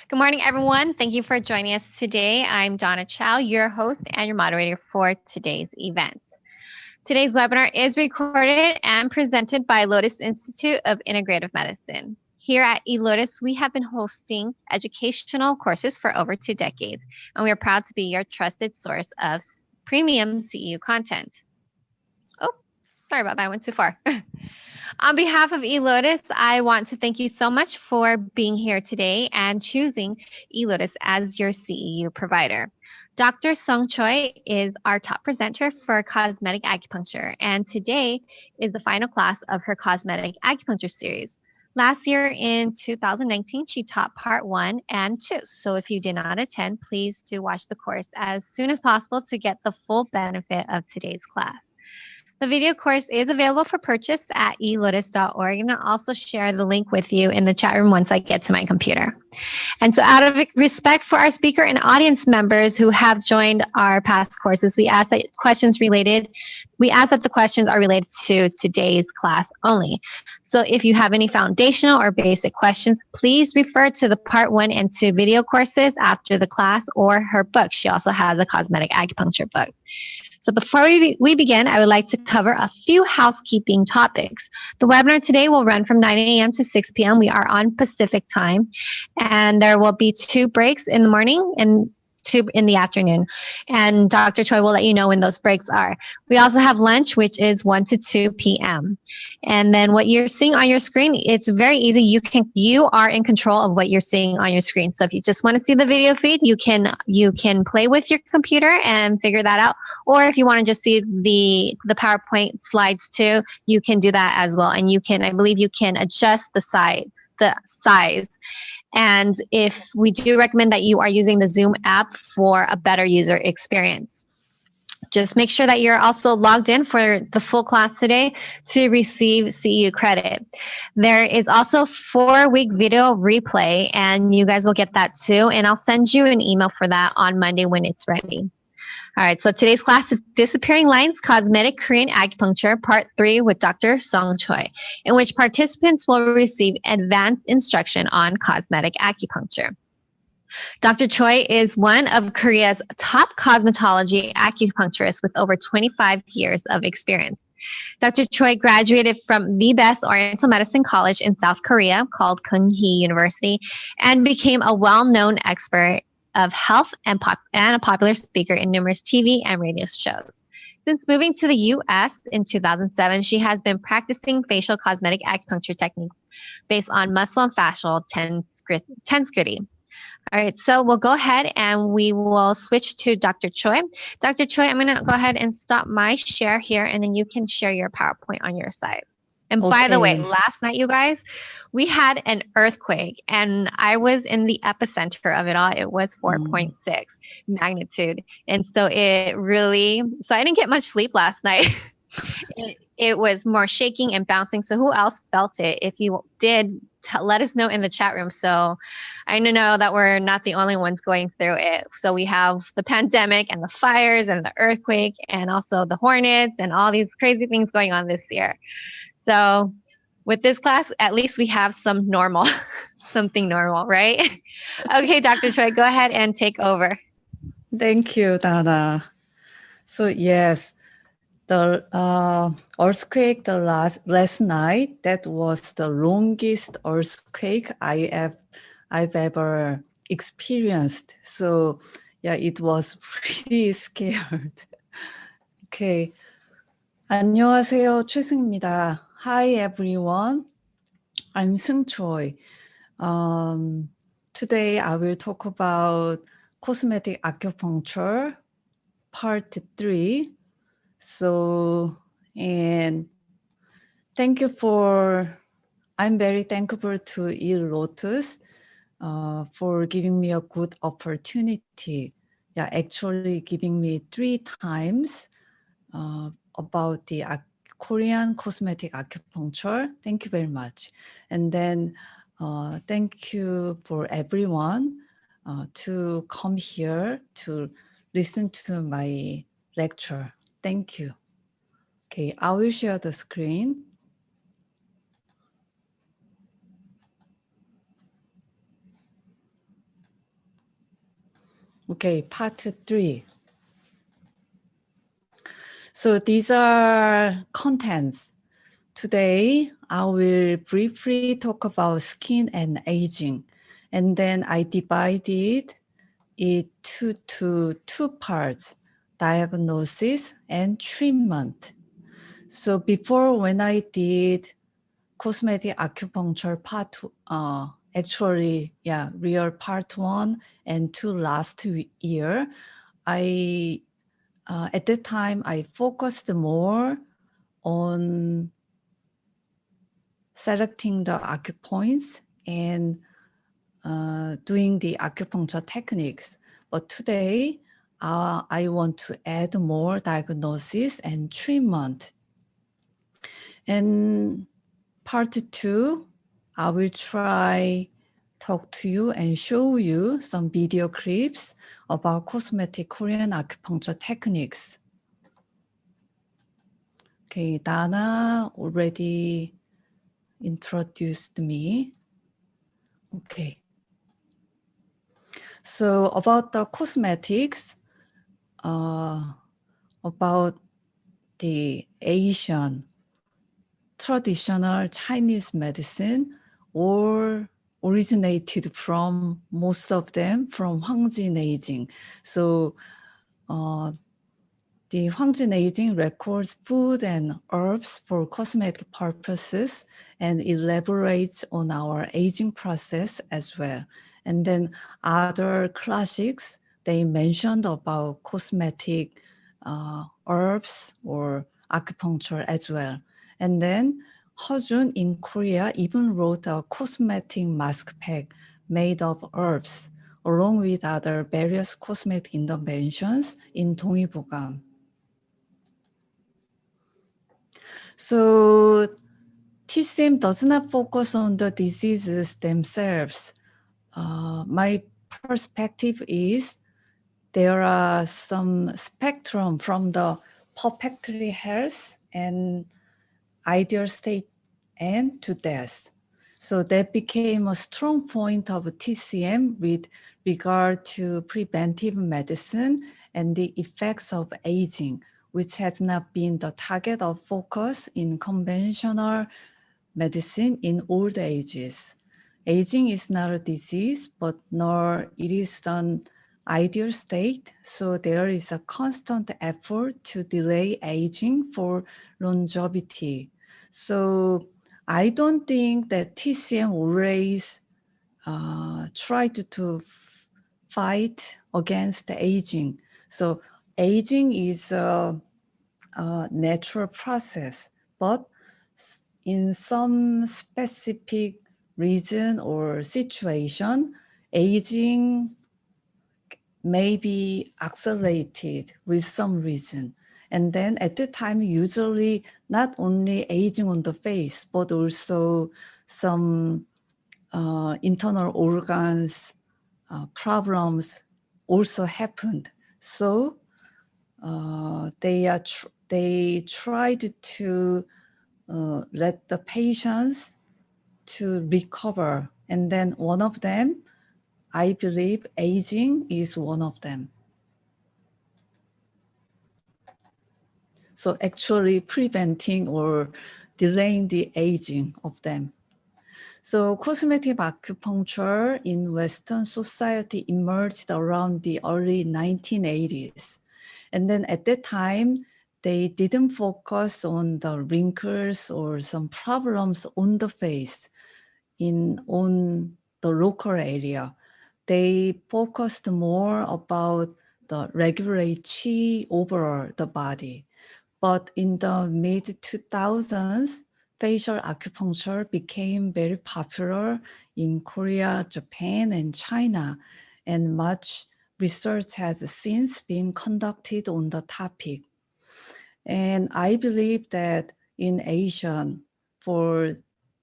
Good morning, everyone. Thank you for joining us today. I'm Donna Chow, your host and your moderator for today's event. Today's webinar is recorded and presented by Lotus Institute of Integrative Medicine. Here at eLotus, we have been hosting educational courses for over 2 decades, and we are proud to be your trusted source of premium CEU content. Oh, sorry about that, I went too far. On behalf of eLotus, I want to thank you so much for being here today and choosing eLotus as your CEU provider. Dr. Seung Choi is our top presenter for Cosmetic Acupuncture, and today is the final class of her Cosmetic Acupuncture Series. Last year in 2019, she taught part 1 and 2. So if you did not attend, please do watch the course as soon as possible to get the full benefit of today's class. The video course is available for purchase at elotus.org, and I'll also share the link with you in the chat room once I get to my computer. And so out of respect for our speaker and audience members who have joined our past courses, we ask that the questions are related to today's class only. So if you have any foundational or basic questions, please refer to the part 1 and 2 video courses after the class or her book. She also has a cosmetic acupuncture book. So before we begin, I would like to cover a few housekeeping topics. The webinar today will run from 9 a.m. to 6 p.m. We are on Pacific time, and there will be 2 breaks in the morning and 2 in the afternoon. And Dr. Choi will let you know when those breaks are. We also have lunch, which is 1 to 2 p.m. And then what you're seeing on your screen, it's very easy. You are in control of what you're seeing on your screen. So if you just want to see the video feed, you can play with your computer and figure that out. Or if you want to just see the PowerPoint slides too, you can do that as well. And I believe you can adjust the size. And if we do recommend that you are using the Zoom app for a better user experience. Just make sure that you're also logged in for the full class today to receive CEU credit. There is also a 4-week video replay, and you guys will get that too. And I'll send you an email for that on Monday when it's ready. All right, so today's class is Disappearing Lines, Cosmetic Korean Acupuncture, Part 3 with Dr. Seung Choi, in which participants will receive advanced instruction on cosmetic acupuncture. Dr. Choi is one of Korea's top cosmetology acupuncturists with over 25 years of experience. Dr. Choi graduated from the best Oriental Medicine College in South Korea called Kunhee University and became a well-known expert of health and a popular speaker in numerous TV and radio shows. Since moving to the U.S. in 2007, she has been practicing facial cosmetic acupuncture techniques based on muscle and fascial tensegrity. All right, so we'll go ahead and we will switch to Dr. Choi. Dr. Choi, I'm going to go ahead and stop my share here, and then you can share your PowerPoint on your side. And by the way, last night, you guys, we had an earthquake, and I was in the epicenter of it all. It was 4.6 magnitude. And so I didn't get much sleep last night. It was more shaking and bouncing. So who else felt it? If you did, let us know in the chat room. So I know that we're not the only ones going through it. So we have the pandemic and the fires and the earthquake and also the hornets and all these crazy things going on this year. So with this class, at least we have something normal, right? Okay, Dr. Choi, go ahead and take over. Thank you, Dana. So yes, the earthquake last night, that was the longest earthquake I've ever experienced. So yeah, it was pretty scared. Okay. 안녕하세요, 최승입니다. Hi everyone, I'm Seung Choi. Today I will talk about cosmetic acupuncture, part 3. So, and I'm very thankful to eLotus for giving me a good opportunity. Yeah, actually giving me 3 times about the Korean cosmetic acupuncture. Thank you very much. And then thank you for everyone to come here to listen to my lecture. Thank you. Okay, I will share the screen. Okay, part 3. So these are contents. Today, I will briefly talk about skin and aging. And then I divided it to two parts, diagnosis and treatment. So before, when I did cosmetic acupuncture real part 1 and 2 last year, I at that time I focused more on selecting the acupoints and doing the acupuncture techniques. But today, I want to add more diagnosis and treatment. And part 2, I will try talk to you and show you some video clips about cosmetic Korean acupuncture techniques. Okay, Dana already introduced me. Okay. So about the cosmetics, about the Asian traditional Chinese medicine, or originated from most of them from Hwangjin aging. So the Hwangjin aging records food and herbs for cosmetic purposes and elaborates on our aging process as well. And then other classics, they mentioned about cosmetic herbs or acupuncture as well. And then Hojun in Korea even wrote a cosmetic mask pack made of herbs, along with other various cosmetic interventions in Dongbukam. So TCM does not focus on the diseases themselves. My perspective is there are some spectrum from the perfectly health and ideal state and to death. So that became a strong point of TCM with regard to preventive medicine and the effects of aging, which had not been the target of focus in conventional medicine in old ages. Aging is not a disease, but nor it is an ideal state. So there is a constant effort to delay aging for longevity. So I don't think that TCM always tried to fight against aging. So aging is a natural process, but in some specific region or situation, aging may be accelerated with some reason. And then at the time, usually not only aging on the face, but also some internal organs problems also happened. So they tried to let the patients to recover. And then one of them, I believe aging is one of them. So actually preventing or delaying the aging of them. So cosmetic acupuncture in Western society emerged around the early 1980s. And then at that time, they didn't focus on the wrinkles or some problems on the face on the local area. They focused more about the regulate qi over the body. But in the mid-2000s, facial acupuncture became very popular in Korea, Japan, and China, and much research has since been conducted on the topic. And I believe that in Asia, for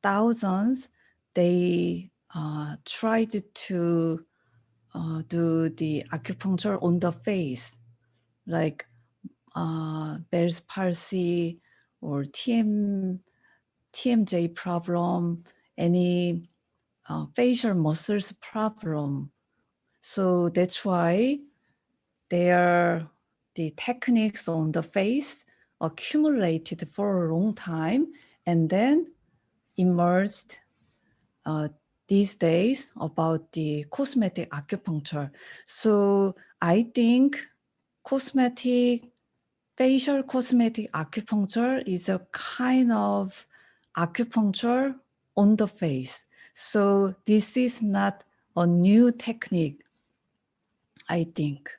thousands, they tried to do the acupuncture on the face, like Bell's palsy or TMJ problem, any facial muscles problem. So that's why the techniques on the face accumulated for a long time and then emerged these days about the cosmetic acupuncture. So I think facial cosmetic acupuncture is a kind of acupuncture on the face. So this is not a new technique, I think.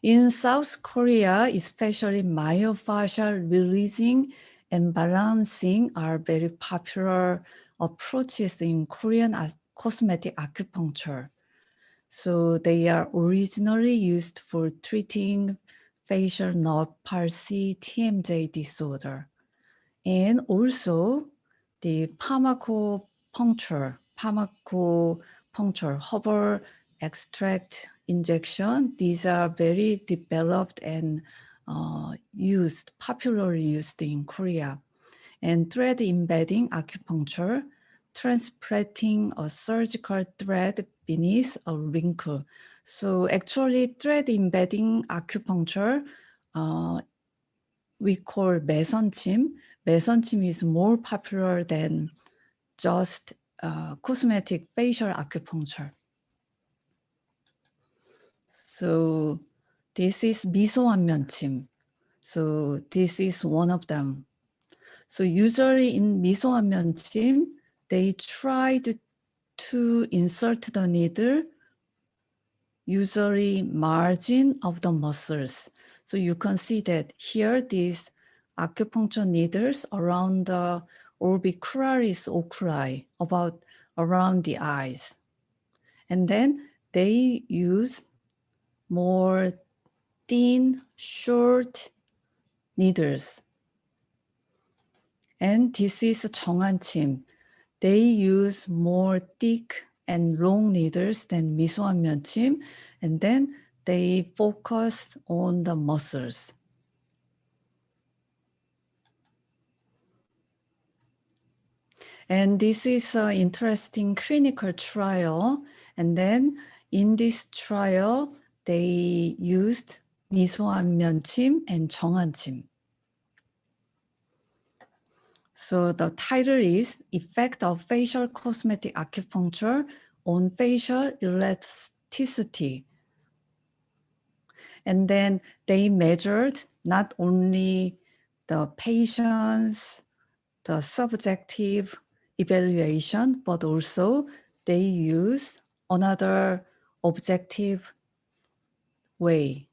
In South Korea, especially myofascial releasing and balancing are very popular approaches in Korean cosmetic acupuncture. So they are originally used for treating facial nerve palsy, TMJ disorder. And also the pharmacopuncture, herbal extract injection, these are very developed and popularly used in Korea. And thread embedding acupuncture, transplanting a surgical thread beneath a wrinkle. So actually thread embedding acupuncture, we call 매선침. 매선침 is more popular than just cosmetic facial acupuncture. So this is 미소안면침. So this is one of them. So usually in 미소안면침, they tried to insert the needle, usually margin of the muscles. So you can see that here, these acupuncture needles around the orbicularis oculi, about around the eyes. And then they use more thin, short needles. And this is 정안침. They use more thick and long needles than 미소안면침, and then they focus on the muscles. And this is an interesting clinical trial. And then in this trial, they used 미소안면침 and 정안침. So the title is Effect of Facial Cosmetic Acupuncture on Facial Elasticity. And then they measured not only the patient's, the subjective evaluation, but also they use another objective way,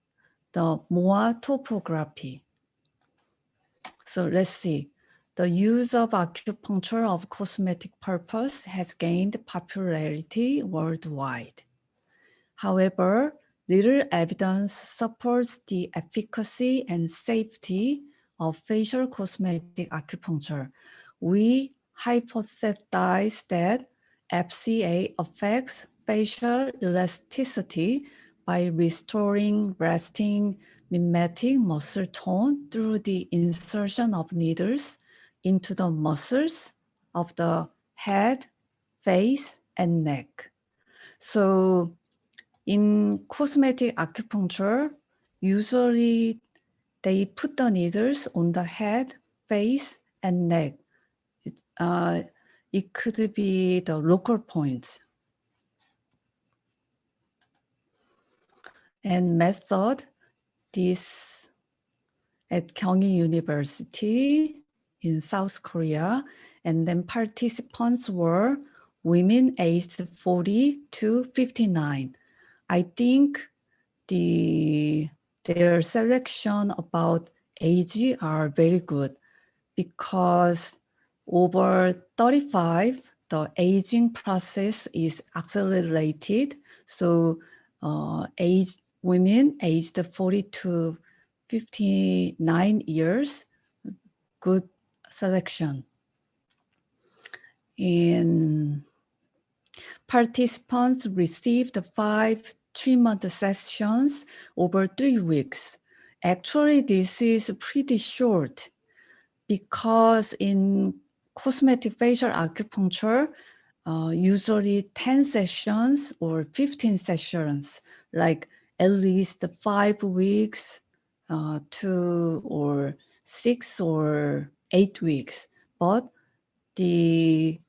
the MOA topography. So let's see. The use of acupuncture of cosmetic purpose has gained popularity worldwide. However, little evidence supports the efficacy and safety of facial cosmetic acupuncture. We hypothesize that FCA affects facial elasticity by restoring resting mimetic muscle tone through the insertion of needles into the muscles of the head, face, and neck. So in cosmetic acupuncture, usually they put the needles on the head, face, and neck. It could be the local points. And method, this at Gyeonggi University in South Korea, and then participants were women aged 40 to 59. I think their selection about age are very good because over 35, the aging process is accelerated. So women aged 40 to 59 years, good selection. And participants received 5 treatment sessions over 3 weeks. Actually, this is pretty short because in cosmetic facial acupuncture, usually 10 sessions or 15 sessions, like at least 5 weeks to or 6 or 8 weeks. But the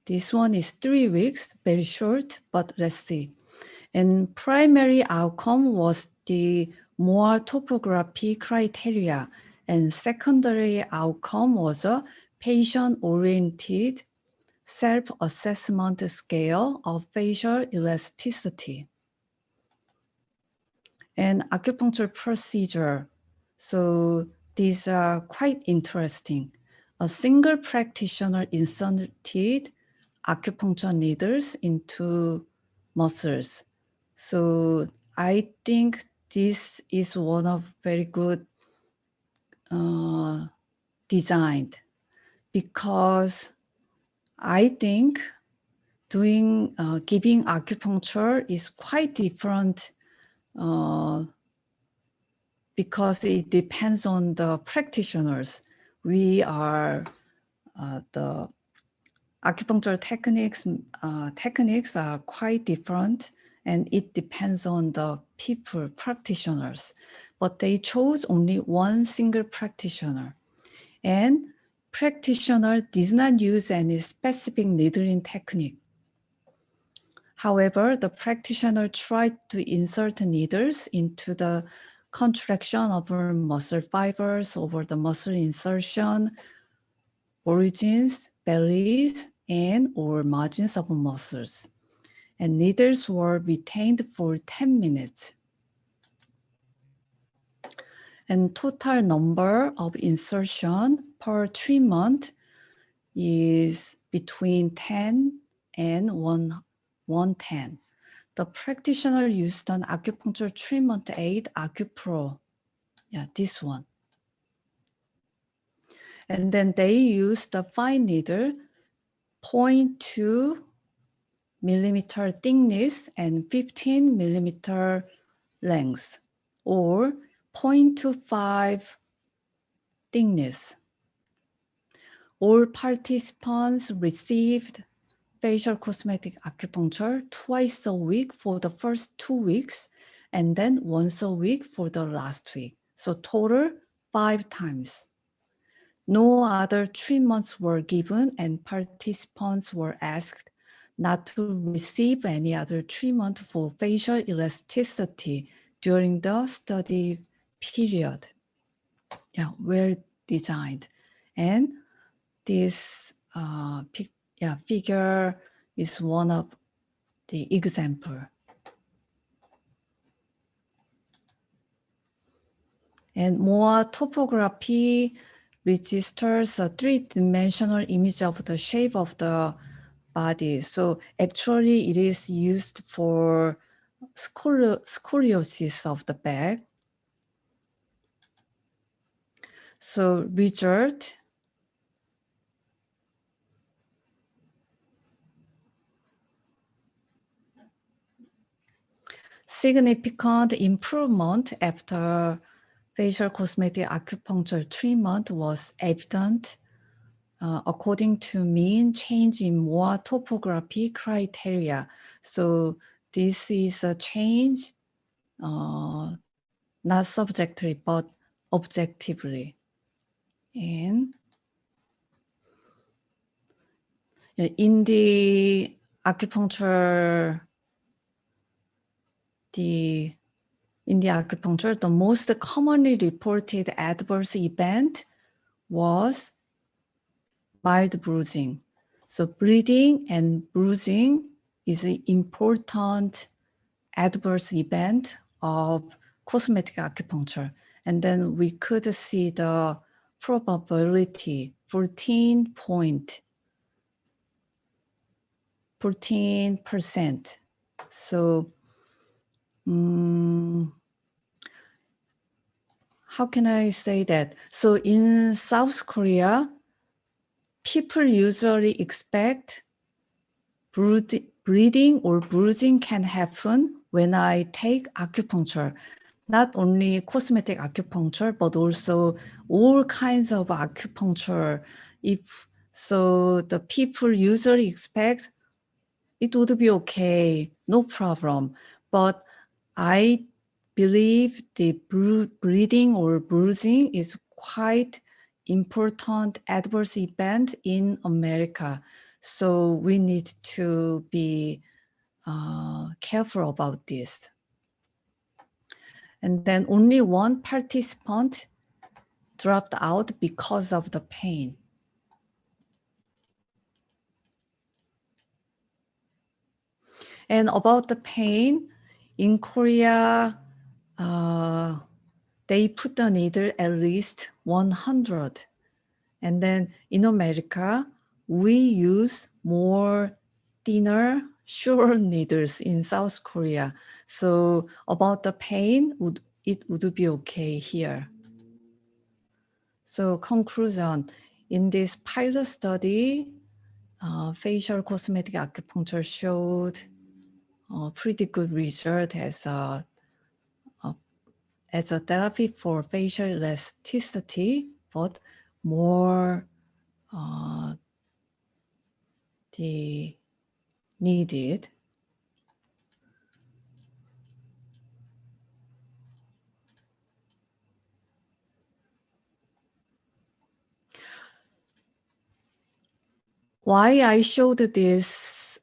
this one is 3 weeks, very short, but let's see. And primary outcome was the more topography criteria, and secondary outcome was a patient-oriented self-assessment scale of facial elasticity. And acupuncture procedure. So these are quite interesting. A single practitioner inserted acupuncture needles into muscles. So I think this is one of very good designed, because I think giving acupuncture is quite different because it depends on the practitioners. We are the acupuncture techniques are quite different, and it depends on the people, practitioners. But they chose only one single practitioner, and practitioner did not use any specific needling technique. However, the practitioner tried to insert needles into the contraction of muscle fibers over the muscle insertion, origins, bellies, and or margins of muscles. And needles were retained for 10 minutes. And total number of insertion per treatment is between 10 and 110. The practitioner used an acupuncture treatment aid, AcuPro. Yeah, this one. And then they used the fine needle, 0.2 millimeter thickness and 15 millimeter length, or 0.25 thickness. All participants received facial cosmetic acupuncture twice a week for the first 2 weeks, and then once a week for the last week. So total 5 times. No other treatments were given, and participants were asked not to receive any other treatment for facial elasticity during the study period. Yeah, well designed. And this figure is one of the example. And more topography registers a three-dimensional image of the shape of the body. So actually it is used for scoliosis of the back. So result, significant improvement after facial cosmetic acupuncture treatment was evident according to mean change in more topography criteria. So this is a change, not subjectively, but objectively. And in the acupuncture, the most commonly reported adverse event was mild bruising. So bleeding and bruising is an important adverse event of cosmetic acupuncture. And then we could see the probability, 14%. So how can I say that? So in South Korea, people usually expect bleeding or bruising can happen when I take acupuncture. Not only cosmetic acupuncture, but also all kinds of acupuncture. If So the people usually expect it would be okay, no problem. But I believe the bleeding or bruising is quite important adverse event in America. So we need to be careful about this. And then only one participant dropped out because of the pain. And about the pain, in Korea, they put the needle at least 100. And then in America, we use more thinner, short needles in South Korea. So about the pain, it would be okay here. So conclusion, in this pilot study, facial cosmetic acupuncture showed pretty good result as a therapy for facial elasticity, but more the needed. Why I showed this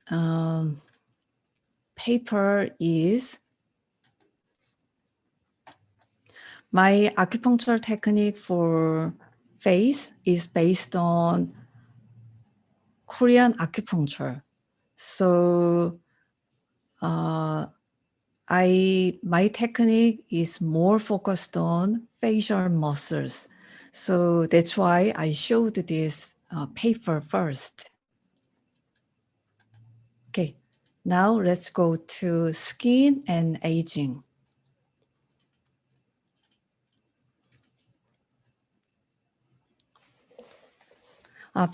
paper is my acupuncture technique for face is based on Korean acupuncture. So my technique is more focused on facial muscles. So that's why I showed this paper first. Okay, now let's go to skin and aging.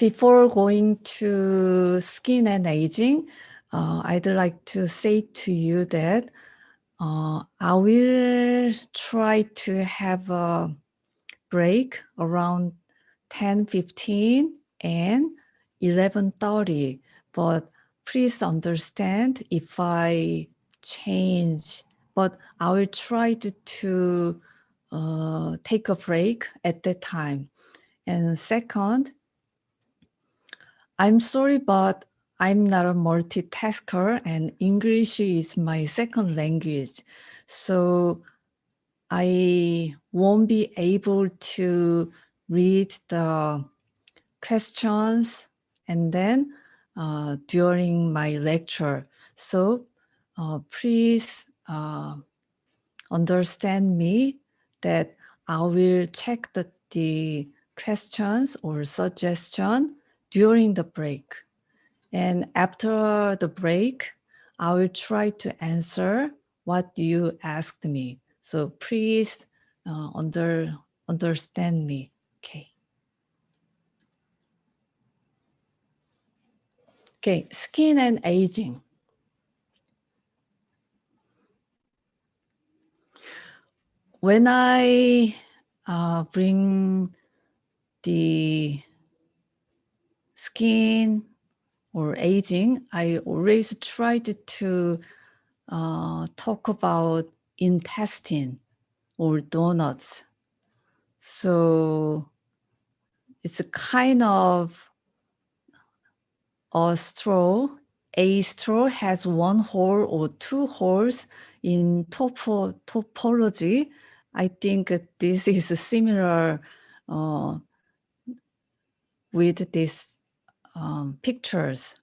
Before going to skin and aging, I'd like to say to you that I will try to have a break around 10:15 and 11:30, but please understand if I change, but I will try to take a break at that time. And second, I'm sorry, but I'm not a multitasker and English is my second language. So I won't be able to read the questions and then during my lecture. So please understand me that I will check the questions or suggestion during the break. And after the break, I will try to answer what you asked me. So please understand me. Okay. Okay, skin and aging. When I bring the skin or aging, I always try to talk about intestine or donuts. So it's a kind of a straw. A straw has one hole or two holes in topology. I think this is similar with these pictures.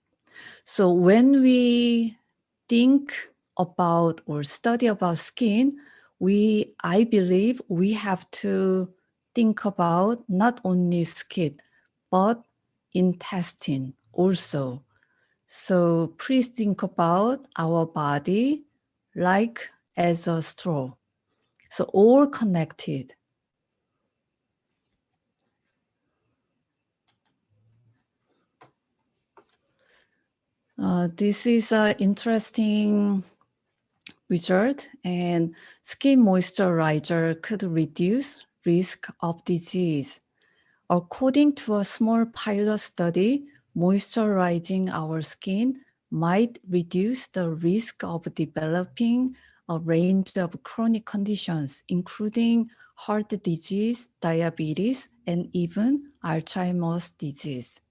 So when we think about or study about skin, I believe we have to think about not only skin, but intestine also. So please think about our body like as a straw. So all connected. This is an interesting result, and skin moisturizer could reduce risk of disease. According to a small pilot study, moisturizing our skin might reduce the risk of developing a range of chronic conditions, including heart disease, diabetes, and even Alzheimer's disease.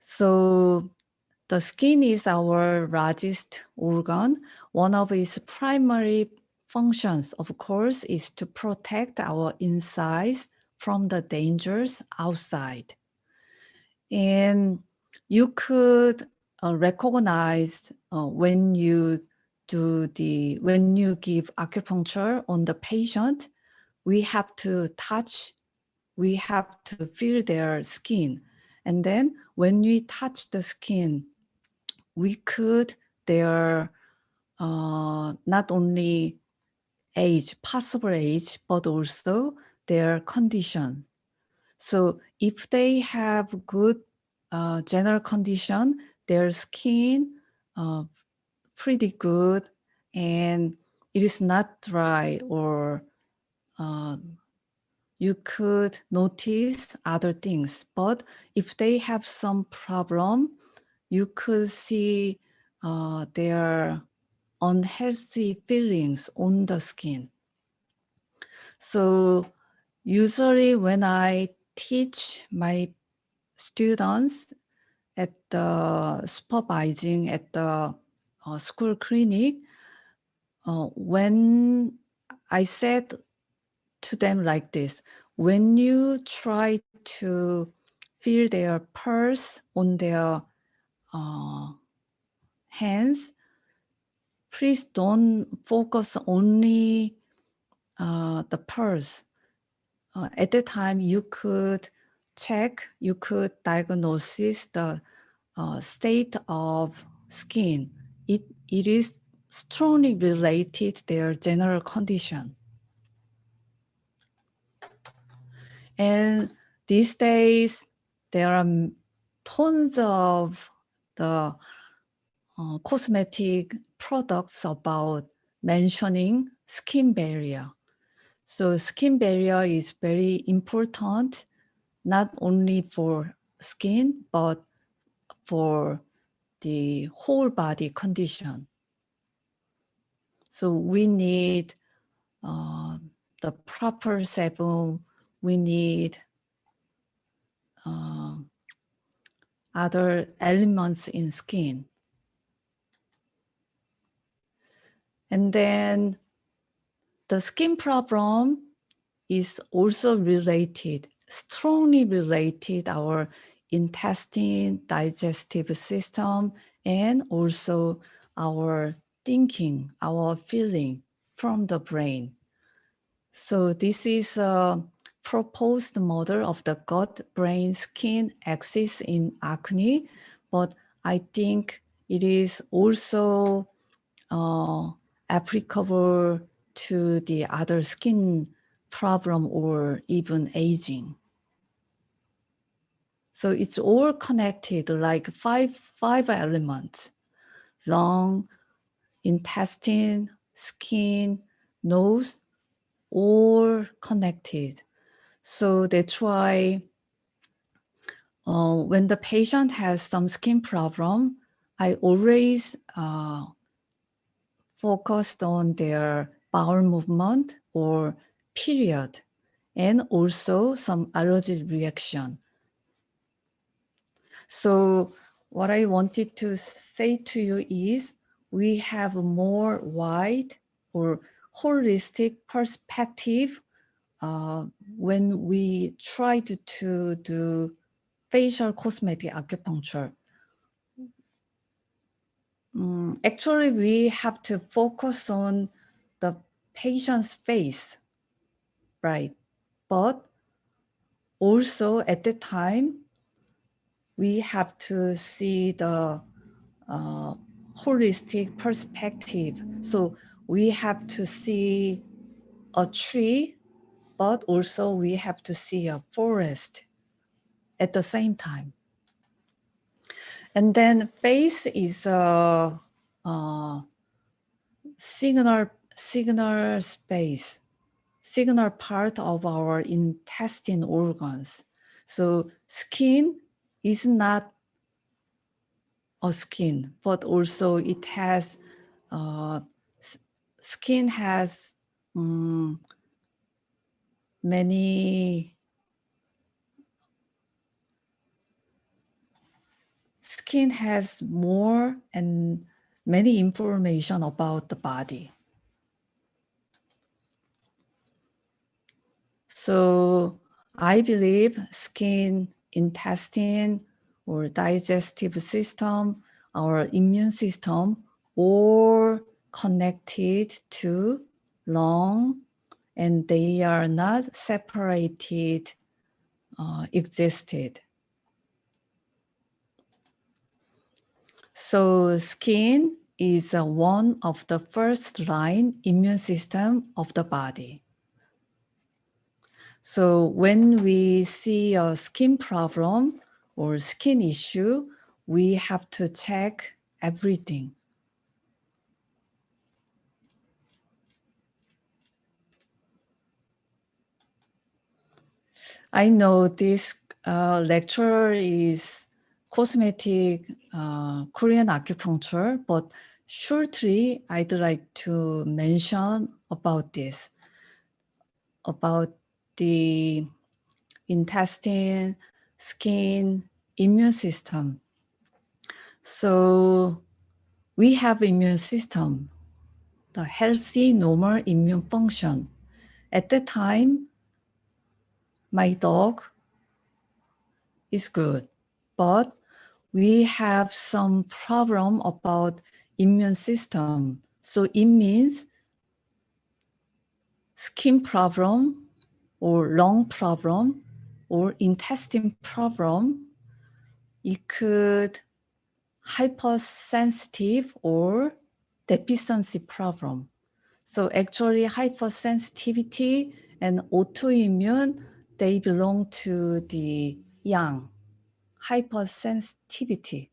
So the skin is our largest organ. One of its primary functions, of course, is to protect our insides from the dangers outside. And you could recognize when you give acupuncture on the patient, we have to touch, we have to feel their skin. And then when we touch the skin, we could their not only age, possible age, but also their condition. So if they have good general condition, their skin pretty good, and it is not dry, or you could notice other things. But if they have some problem, you could see their unhealthy feelings on the skin. So usually when I teach my students at the supervising at the school clinic, when I said to them like this, when you try to feel their pulse on their hands, please don't focus only the pulse. At the time, you could check, you could diagnose the state of skin. It is strongly related to their general condition. And these days, there are tons of the cosmetic products about mentioning skin barrier. So skin barrier is very important, not only for skin, but for the whole body condition. So we need the proper sebum, we need other elements in skin. And then the skin problem is also related, strongly related our intestine, digestive system, and also our thinking, our feeling from the brain. So this is a proposed model of the gut-brain-skin axis in acne, but I think it is also applicable to the other skin problem or even aging. So it's all connected, like five elements: lung, intestine, skin, nose, all connected. So that's why when the patient has some skin problem, I always focused on their bowel movement or period, and also some allergic reaction. So what I wanted to say to you is we have a more wide or holistic perspective when we try to do facial cosmetic acupuncture. Actually, we have to focus on the patient's face, right? But also at the time, we have to see the holistic perspective. So we have to see a tree, but also we have to see a forest at the same time. And then face is a signal space. signal part of our intestine organs. So skin is not a skin, but also it has, skin has many, skin has more and many information about the body. So I believe skin, intestine, or digestive system, our immune system, all connected to lung, and they are not separated, existed. So skin is one of the first line immune system of the body. So when we see a skin problem or skin issue, we have to check everything. I know this lecture is cosmetic Korean acupuncture, but shortly I'd like to mention about this, about the intestine, skin, immune system. So we have immune system, the healthy, normal immune function. At that time, my dog is good, but we have some problem about immune system. So it means skin problem or lung problem or intestine problem. It could hypersensitive or deficiency problem. So actually hypersensitivity and autoimmune, they belong to the yang, hypersensitivity.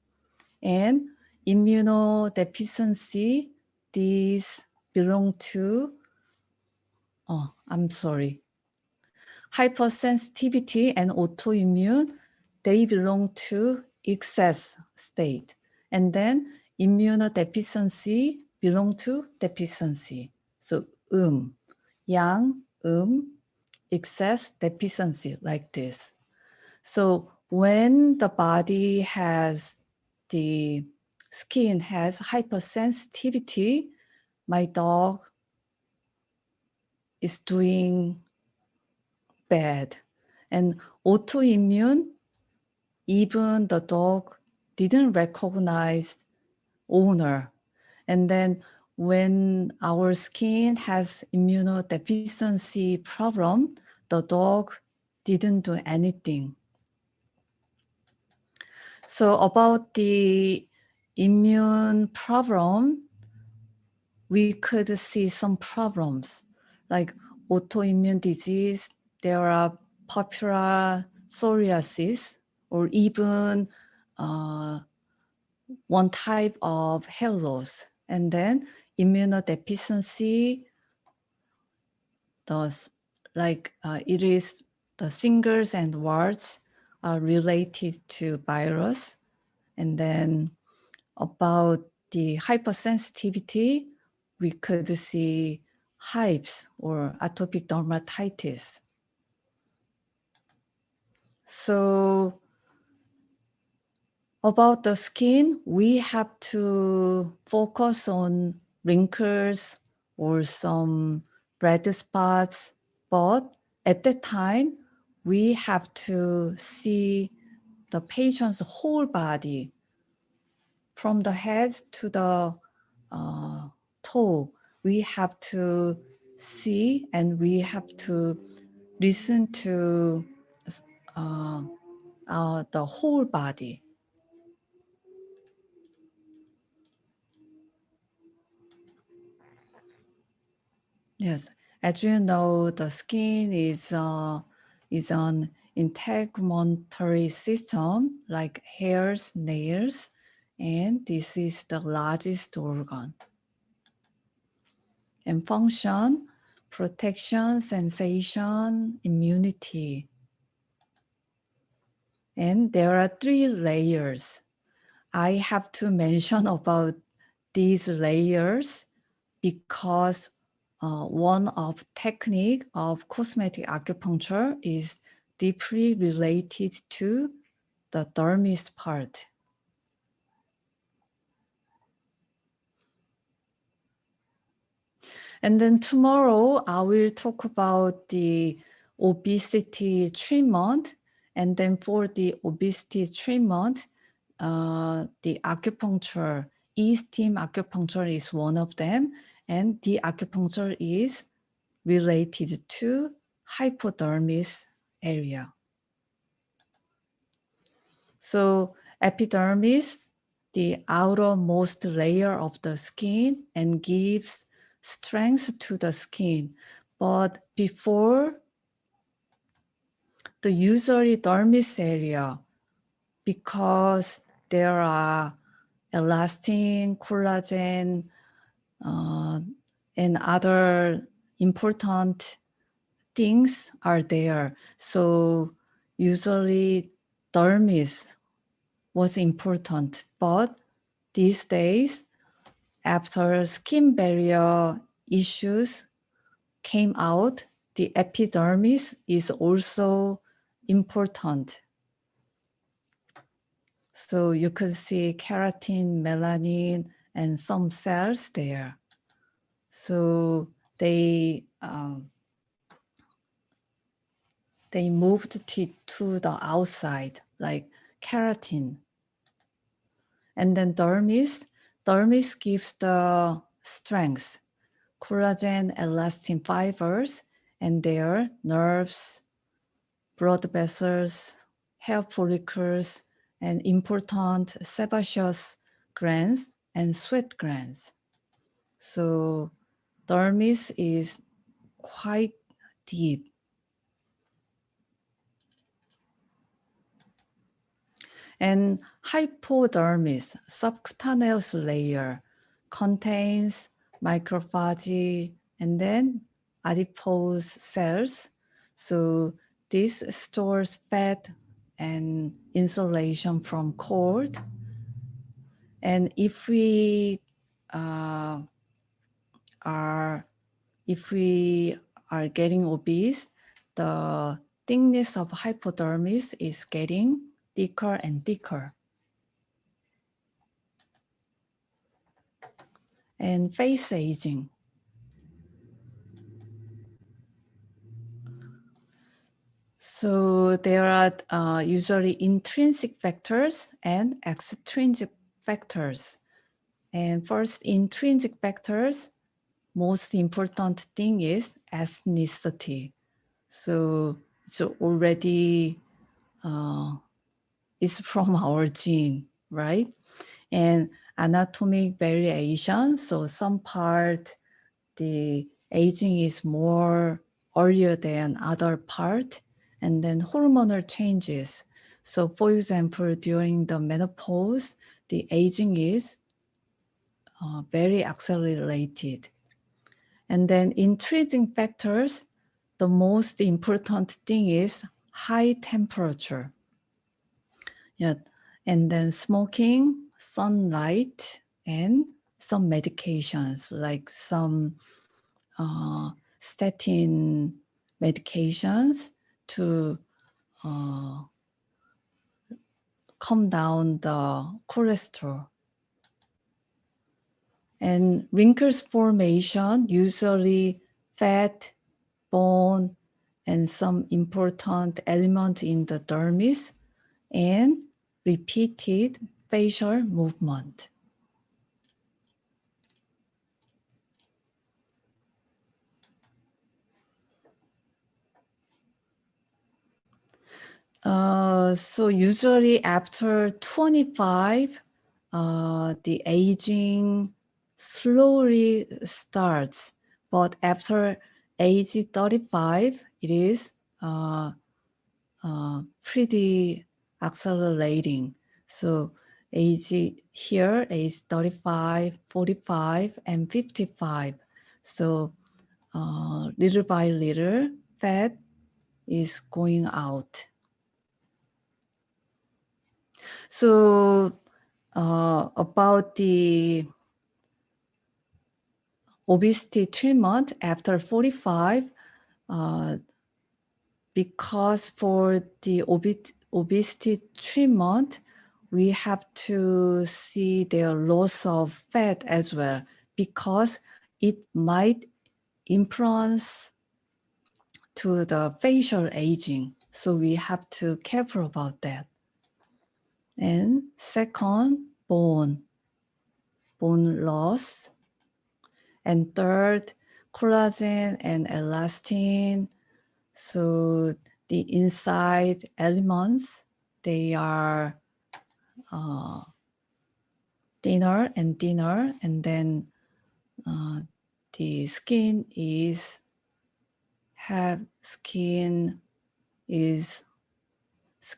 And immunodeficiency, these belong to, hypersensitivity and autoimmune, they belong to excess state. And then immunodeficiency belong to deficiency. So yang, excess, deficiency, like this. So when the body has, the skin has hypersensitivity, my dog is doing bad. And autoimmune, even the dog didn't recognize owner. And then when our skin has immunodeficiency problem, the dog didn't do anything. So about the immune problem, we could see some problems like autoimmune disease. There are popular psoriasis, or even one type of hair loss. And then immunodeficiency, it is the shingles and warts are related to virus. And then about the hypersensitivity, we could see hives or atopic dermatitis. So about the skin, we have to focus on wrinkles or some red spots, but at that time, we have to see the patient's whole body from the head to the toe. We have to see and we have to listen to the whole body. Yes, as you know, the skin is an integumentary system like hairs, nails, and this is the largest organ. And function, protection, sensation, immunity. And there are 3 layers. I have to mention about these layers because one of technique of cosmetic acupuncture is deeply related to the dermis part. And then tomorrow I will talk about the obesity treatment. And then for the obesity treatment, the acupuncture, E-steam acupuncture is one of them. And the acupuncture is related to hypodermis area. So epidermis, the outermost layer of the skin, and gives strength to the skin. But before the usually dermis area, because there are elastin, collagen, and other important things are there. So usually dermis was important, but these days, after skin barrier issues came out, the epidermis is also important. So you could see keratin, melanin, and some cells there. So they moved to the outside, like keratin. And then dermis gives the strength, collagen, elastin fibers, and their nerves, blood vessels, hair follicles, and important sebaceous glands and sweat glands. So dermis is quite deep. And hypodermis, subcutaneous layer, contains macrophages and then adipose cells. So this stores fat and insulation from cold. And if we are getting obese, the thickness of hypodermis is getting thicker and thicker. And face aging. So there are usually intrinsic factors and extrinsic factors. And first, intrinsic factors, most important thing is ethnicity. So it's already, it's from our gene, right? And anatomic variation, so some part, the aging is more earlier than other part, and then hormonal changes. So for example, during the menopause, the aging is very accelerated. And then intrinsic factors, the most important thing is high temperature. Yeah. And then smoking, sunlight, and some medications like some statin medications to calm down the cholesterol. And wrinkles formation, usually fat, bone, and some important element in the dermis, and repeated facial movement. So usually after 25, the aging slowly starts, but after age 35, it is pretty accelerating. So age 35, 45, and 55. So little by little, fat is going out. So about the obesity treatment after 45, because for the obesity treatment, we have to see their loss of fat as well, because it might influence to the facial aging. So we have to careful about that. And second, bone loss. And third, collagen and elastin. So the inside elements, they are thinner and thinner, and then the skin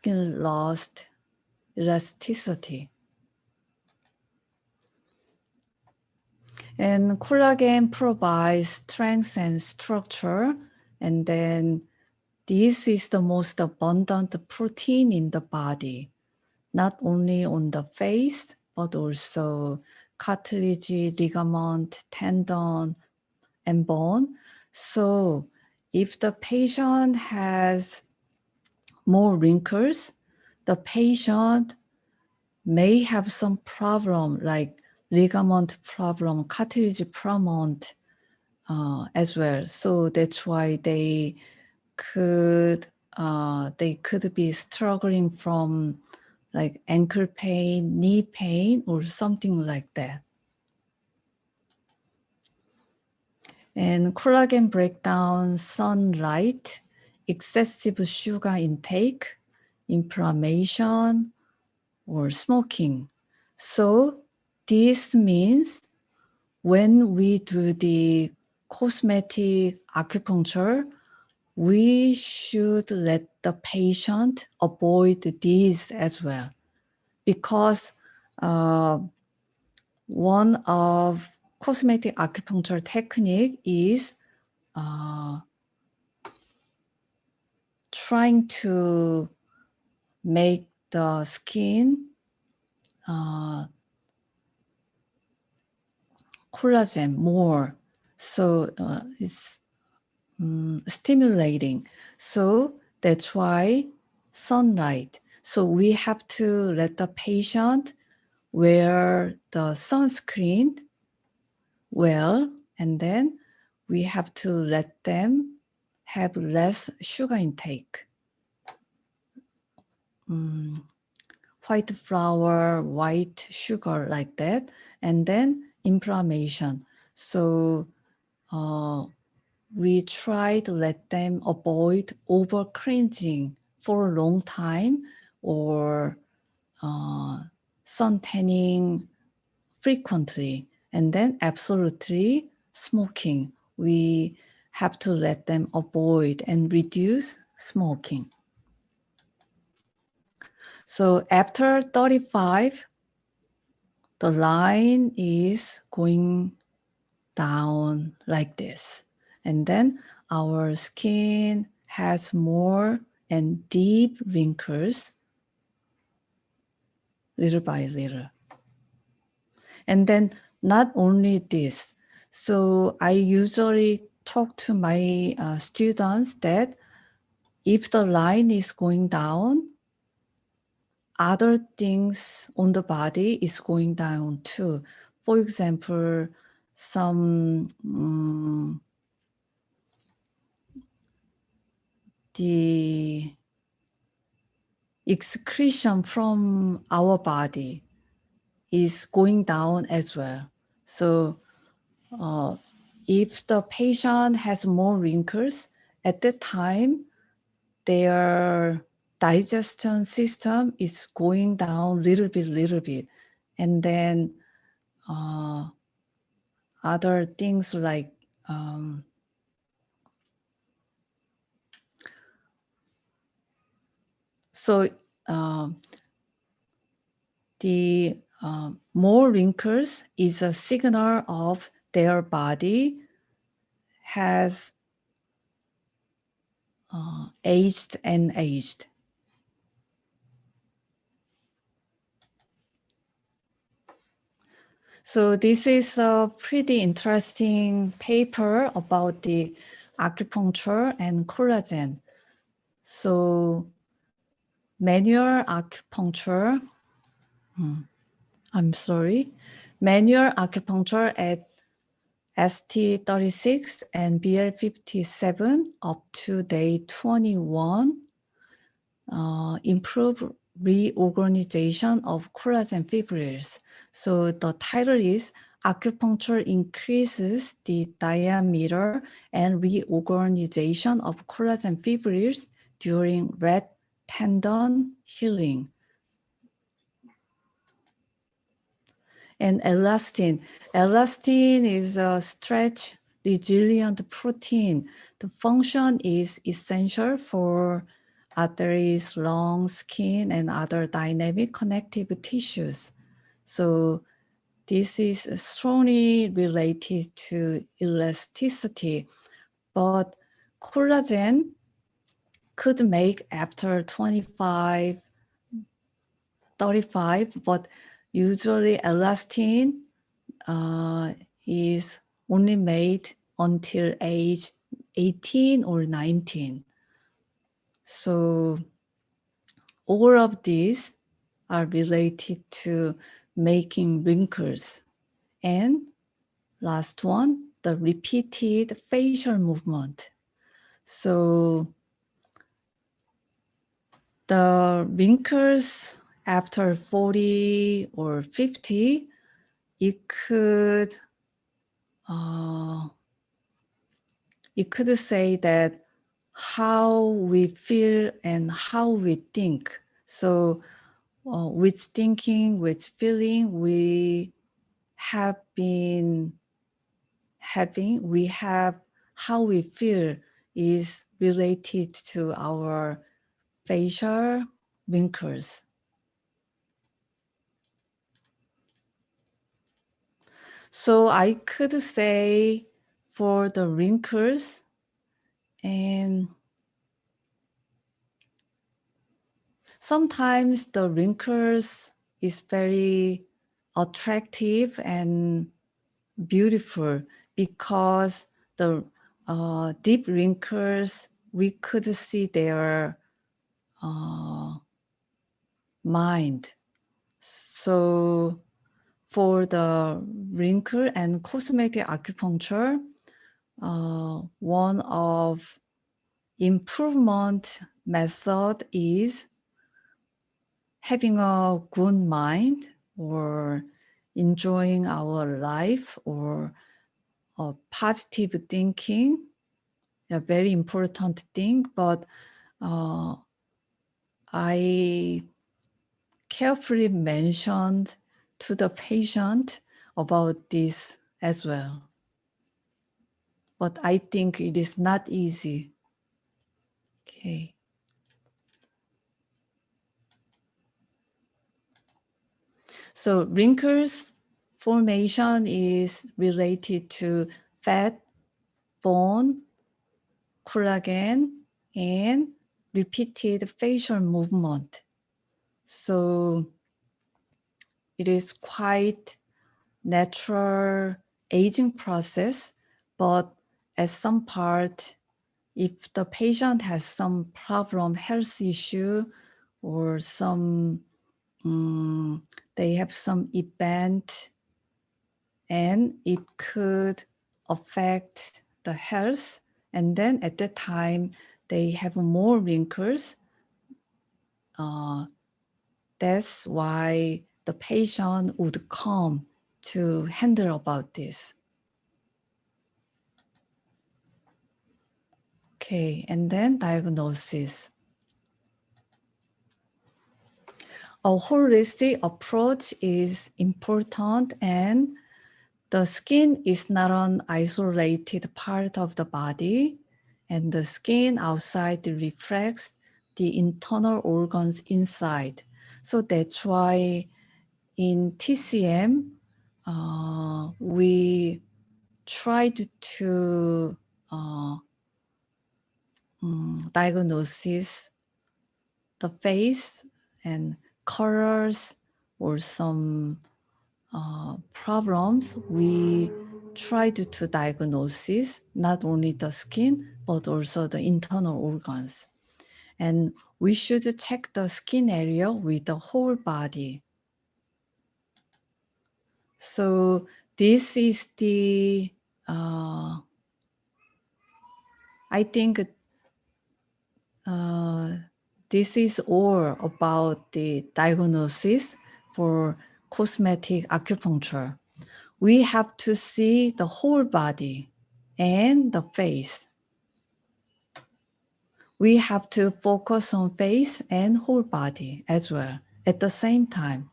lost elasticity. And collagen provides strength and structure, and then this is the most abundant protein in the body, not only on the face, but also cartilage, ligament, tendon, and bone. So if the patient has more wrinkles, the patient may have some problem like ligament problem, cartilage problem as well. So that's why they could be struggling from like ankle pain, knee pain, or something like that. And collagen breakdown, sunlight, excessive sugar intake, inflammation, or smoking. So this means when we do the cosmetic acupuncture, we should let the patient avoid these as well, because one of cosmetic acupuncture technique is trying to make the skin collagen more. So it's stimulating. So that's why sunlight. So we have to let the patient wear the sunscreen well, and then we have to let them have less sugar intake. White flour, white sugar, like that, and then inflammation. So we try to let them avoid over cleansing for a long time, or sun tanning frequently, and then absolutely smoking. We have to let them avoid and reduce smoking. So after 35, the line is going down like this. And then our skin has more and deep wrinkles little by little. And then not only this, so I usually talk to my students that if the line is going down, other things on the body is going down too. For example, some the excretion from our body is going down as well. So if the patient has more wrinkles, at that time, their digestion system is going down little bit. And then other things like the more wrinkles is a signal of their body has aged and aged. So this is a pretty interesting paper about the acupuncture and collagen. So manual acupuncture, manual acupuncture at ST36 and BL57 up to day 21 improve reorganization of collagen fibrils. So the title is Acupuncture increases the diameter and reorganization of collagen fibrils during red tendon healing. And elastin. Elastin is a stretch resilient protein. The function is essential for arteries, lungs, skin, and other dynamic connective tissues. So this is strongly related to elasticity, but collagen could make after 25, 35, but usually elastin is only made until age 18 or 19. So all of these are related to making wrinkles. And last one, the repeated facial movement. So the wrinkles after 40 or 50, you could say that how we feel and how we think. So with thinking, with feeling we have been having, we have how we feel is related to our facial wrinkles. So I could say for the wrinkles, and sometimes the wrinkles is very attractive and beautiful because the deep wrinkles, we could see their mind. So for the wrinkle and cosmetic acupuncture, one of improvement method is having a good mind or enjoying our life or positive thinking, a very important thing, but I carefully mentioned to the patient about this as well. But I think it is not easy. Okay. So wrinkles formation is related to fat, bone, collagen, and repeated facial movement. So it is quite natural aging process, but at some part, if the patient has some problem, health issue, or some they have some event, and it could affect the health, and then at that time they have more wrinkles. That's why the patient would come to handle about this. Okay, and then diagnosis. A holistic approach is important, and the skin is not an isolated part of the body, and the skin outside reflects the internal organs inside. So that's why in TCM, we tried to diagnosis the face and colors or some problems, we tried to diagnose not only the skin, but also the internal organs. And we should check the skin area with the whole body. So this is the, I think this is all about the diagnosis for cosmetic acupuncture. We have to see the whole body and the face. We have to focus on face and whole body as well at the same time.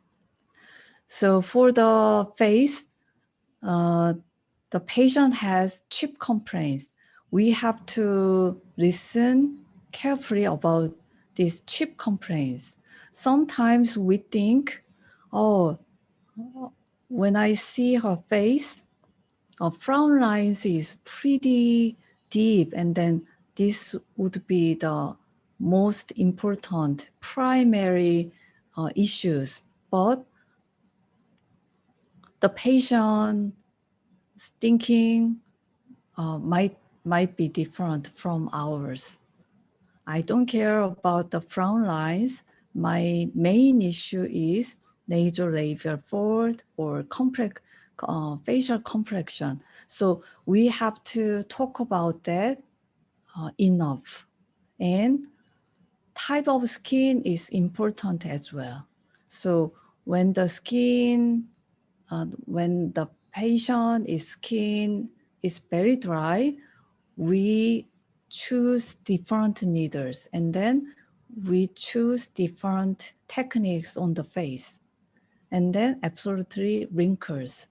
So for the face, the patient has cheek complaints. We have to listen carefully about these cheek complaints. Sometimes we think, oh, when I see her face, frown lines is pretty deep, and then this would be the most important primary issues. But the patient thinking might be different from ours. I don't care about the frown lines. My main issue is nasolabial fold or facial complexion. So we have to talk about that enough. And type of skin is important as well. So when the skin, when the patient's skin is very dry, we choose different needles, and then we choose different techniques on the face. And then absolutely wrinkles.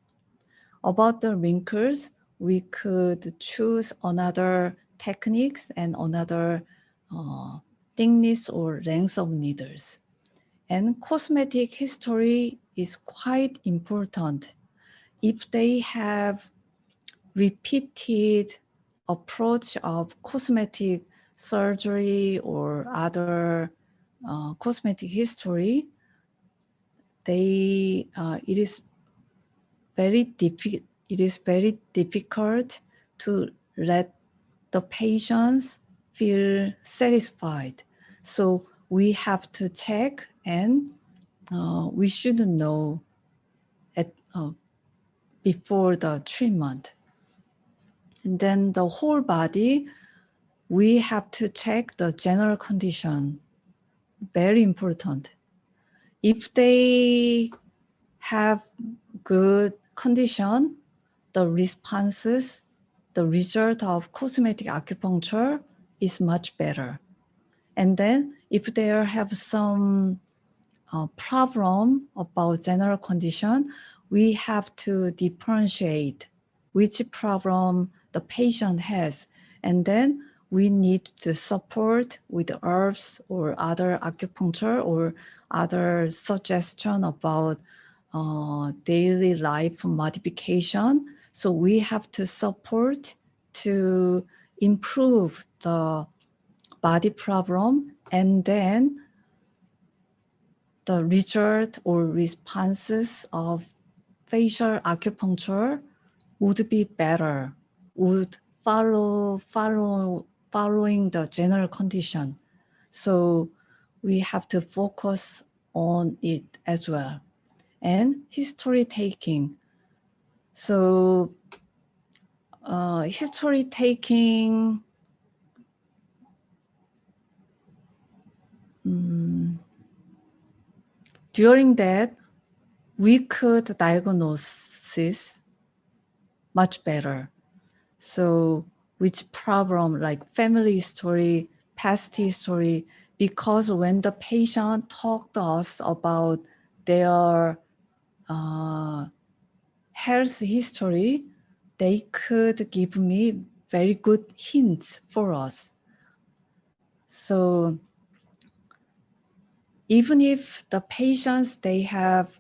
About the wrinkles, we could choose another techniques and another thickness or length of needles. And cosmetic history is quite important. If they have repeated approach of cosmetic surgery or other cosmetic history, it is very difficult to let the patients feel satisfied. So we have to check, and we should know before the treatment. And then the whole body, we have to check the general condition. Very important. If they have good condition, the responses, the result of cosmetic acupuncture is much better. And then if they have some problem about general condition, we have to differentiate which problem the patient has. And then we need to support with herbs or other acupuncture or other suggestion about daily life modification. So we have to support to improve the body problem, and then the result or responses of facial acupuncture would be better, would following the general condition. So we have to focus on it as well. And history taking. So history taking, during that, we could diagnose much better. So which problem, like family history, past history, because when the patient talked to us about their health history, they could give me very good hints for us. So even if the patients, they have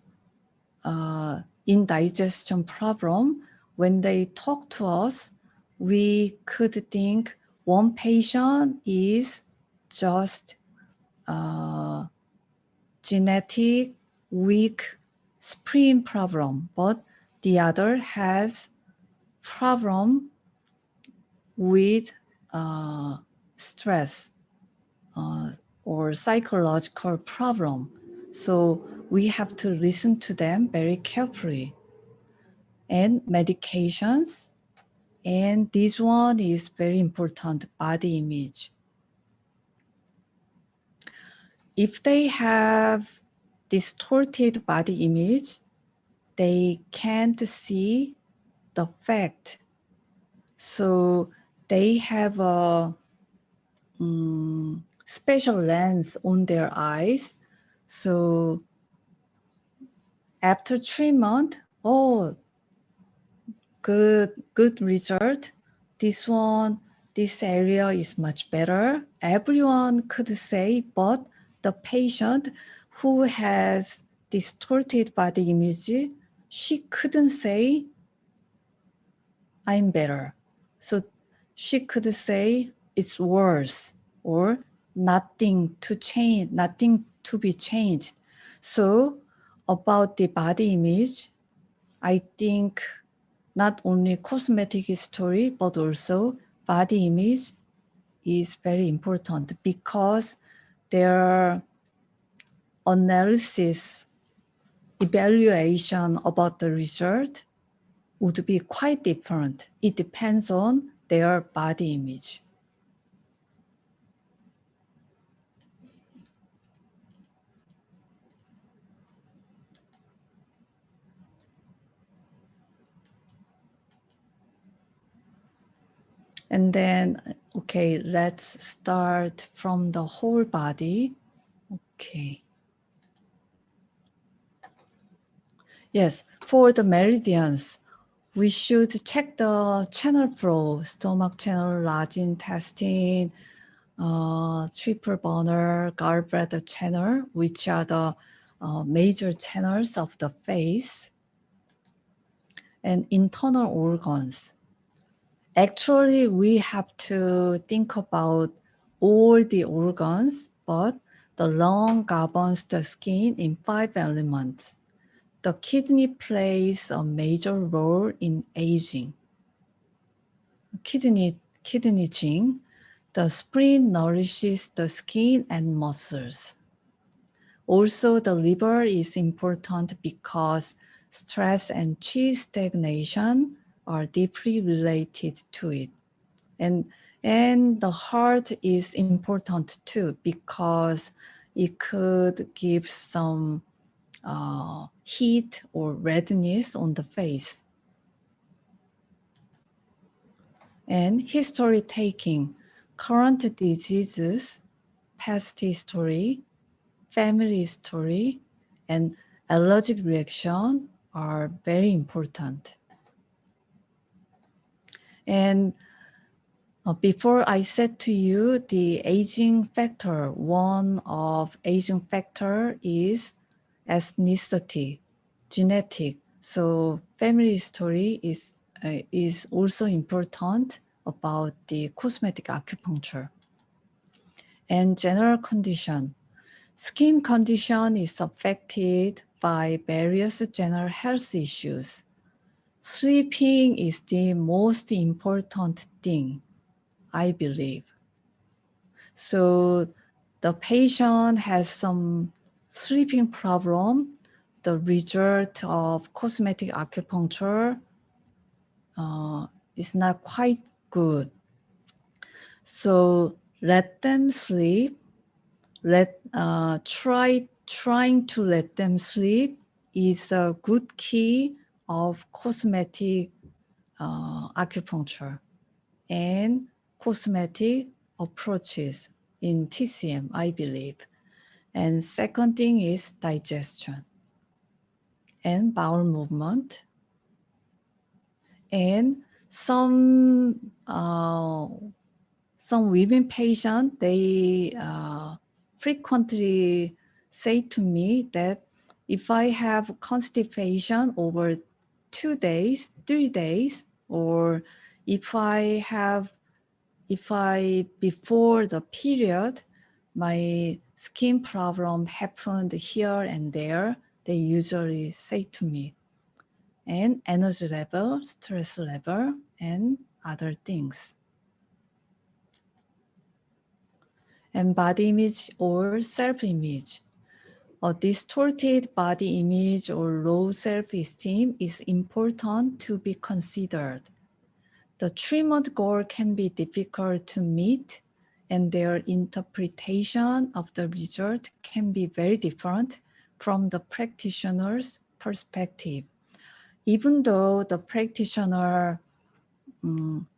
indigestion problem, when they talk to us, we could think one patient is just genetic weak spleen problem, but the other has problem with stress or psychological problem. So we have to listen to them very carefully. And medications, and this one is very important, body image. If they have distorted body image, they can't see the fact. So they have a special lens on their eyes. So after treatment, oh, good result. This area is much better. Everyone could say, but the patient who has distorted body image, she couldn't say, I'm better. So she could say it's worse or nothing to change, nothing to be changed. So about the body image, I think not only cosmetic history, but also body image is very important because their analysis, evaluation about the result would be quite different. It depends on their body image. And then, okay, let's start from the whole body. Okay. Yes, for the meridians, we should check the channel flow, stomach channel, large intestine, triple burner, gallbladder channel, which are the major channels of the face, and internal organs. Actually, we have to think about all the organs, but the lung governs the skin in 5 elements. The kidney plays a major role in aging. Kidney gene, the spleen nourishes the skin and muscles. Also, the liver is important because stress and chi stagnation are deeply related to it. And the heart is important too because it could give some heat or redness on the face. And history taking, current diseases, past history, family history, and allergic reaction are very important. And before I said to you, the aging factor, one of aging factor is ethnicity, genetic. So family history is also important about the cosmetic acupuncture. And general condition. Skin condition is affected by various general health issues. Sleeping is the most important thing, I believe. So the patient has some sleeping problem. The result of cosmetic acupuncture is not quite good. So let them sleep. Trying to let them sleep is a good key of cosmetic acupuncture and cosmetic approaches in TCM, I believe. And second thing is digestion and bowel movement. And some women patients, they frequently say to me that if I have constipation over 2 days, 3 days, or if before the period, my skin problem happened here and there, they usually say to me, and energy level, stress level, and other things. And body image or self-image. A distorted body image or low self-esteem is important to be considered. The treatment goal can be difficult to meet, and their interpretation of the result can be very different from the practitioner's perspective. Even though the practitioner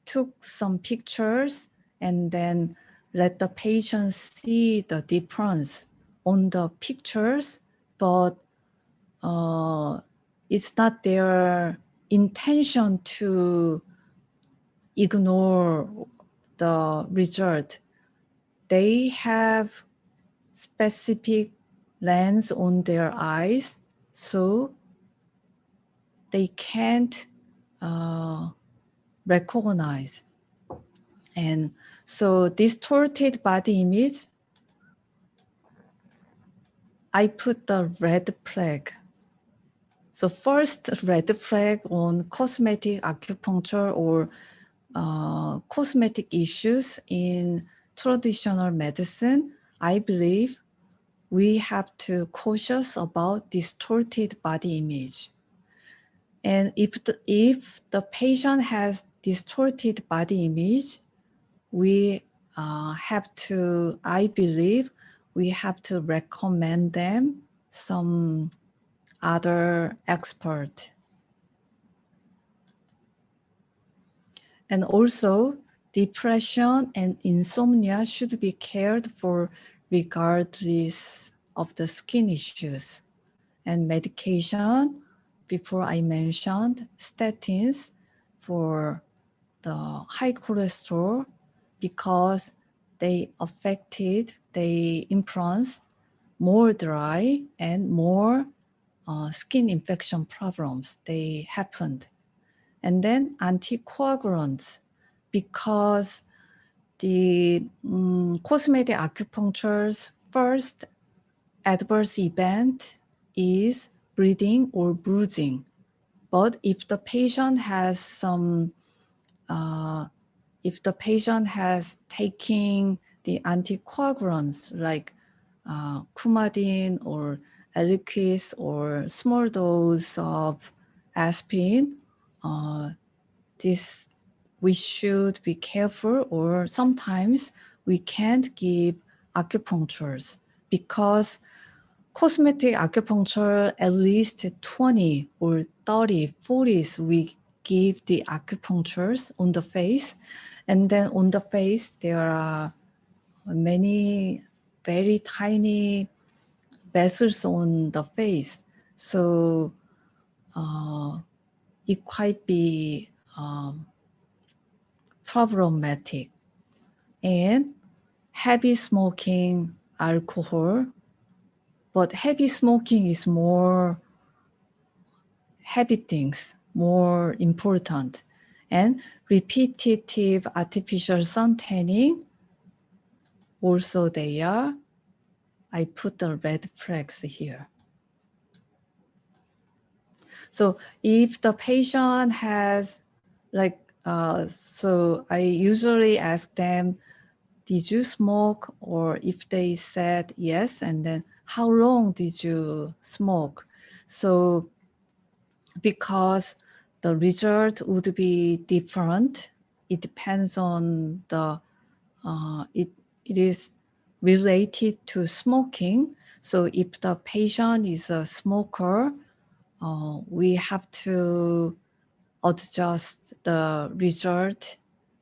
took some pictures and then let the patient see the difference on the pictures, but it's not their intention to ignore the result. They have specific lens on their eyes, so they can't recognize. And so distorted body image, I put the red flag. So first red flag on cosmetic acupuncture or cosmetic issues in traditional medicine, I believe we have to cautious about distorted body image. And if the patient has distorted body image, we have to, I believe, we have to recommend them some other expert. And also, depression and insomnia should be cared for regardless of the skin issues. And medication, before I mentioned statins for the high cholesterol, because they influenced more dry and more skin infection problems, they happened. And then anticoagulants, because the cosmetic acupuncture's first adverse event is bleeding or bruising. But if the patient has some, if the patient has taken the anticoagulants like Coumadin or Eliquis or small dose of aspirin, this we should be careful, or sometimes we can't give acupunctures because cosmetic acupuncture, at least 20 or 30, 40s, we give the acupunctures on the face. And then on the face, there are many very tiny vessels on the face. So it might be problematic. And heavy smoking, alcohol, but heavy smoking is more heavy things, more important. And repetitive artificial sun tanning, also they are. I put the red flags here. So if the patient has so I usually ask them, did you smoke? Or if they said yes, and then how long did you smoke? So because the result would be different, it depends on the, it is related to smoking. So if the patient is a smoker, we have to adjust the result,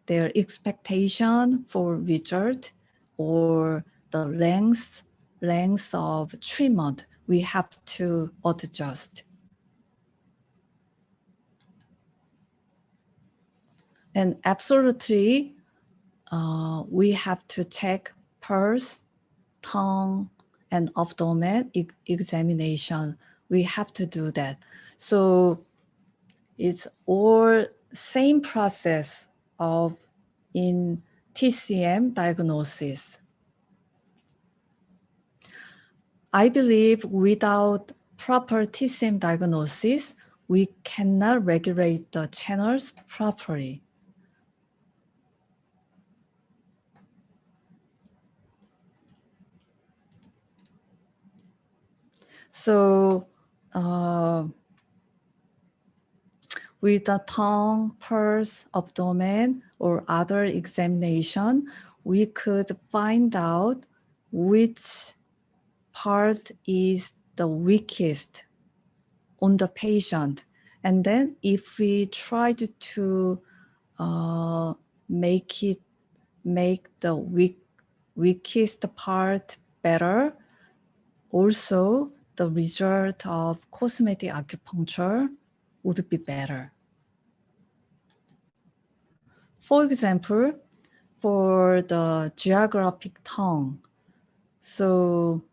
their expectation for result, or the length of treatment, we have to adjust. And absolutely, we have to check pulse, tongue, and abdomen examination. We have to do that. So it's all same process in TCM diagnosis. I believe without proper TCM diagnosis, we cannot regulate the channels properly. So with the tongue, pulse, abdomen, or other examination, we could find out which part is the weakest on the patient. And then if we tried to make the weakest part better, also the result of cosmetic acupuncture would be better. For example, for the geographic tongue, so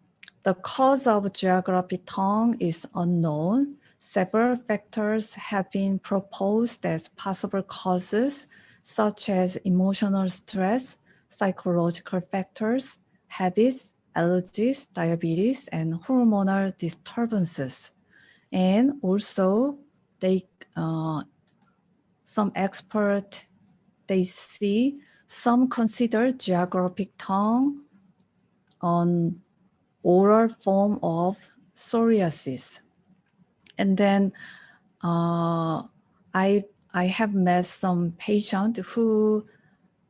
the cause of geographic tongue is unknown. Several factors have been proposed as possible causes, such as emotional stress, psychological factors, habits, allergies, diabetes, and hormonal disturbances. And also, some experts, they see some consider geographic tongue on oral form of psoriasis. And then I have met some patient who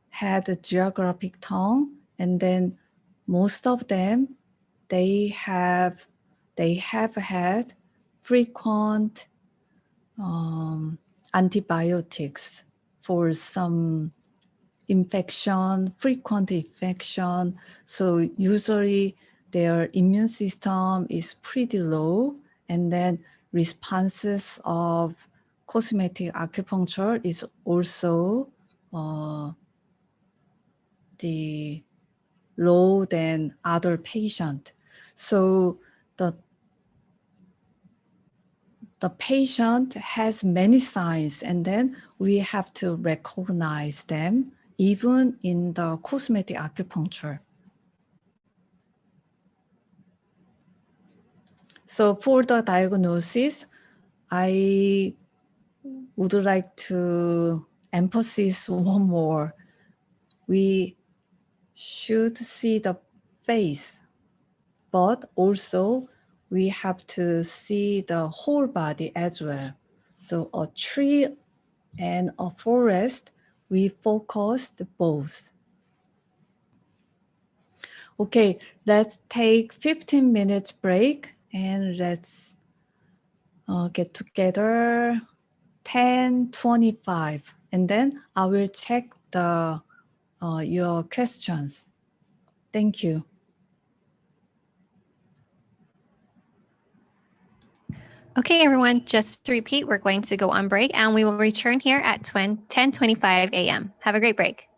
had a geographic tongue, and then most of them, they have had frequent antibiotics for some infection, frequent infection. So usually their immune system is pretty low, and then responses of cosmetic acupuncture is also the low than other patient. So the patient has many signs, and then we have to recognize them even in the cosmetic acupuncture. So for the diagnosis, I would like to emphasize one more. We should see the face, but also we have to see the whole body as well. So a tree and a forest, we focused both. Okay, let's take 15 minutes break and let's get together 10:25, and then I will check your questions. Thank you. Okay, everyone, just to repeat, we're going to go on break and we will return here at 10:25 a.m. Have a great break.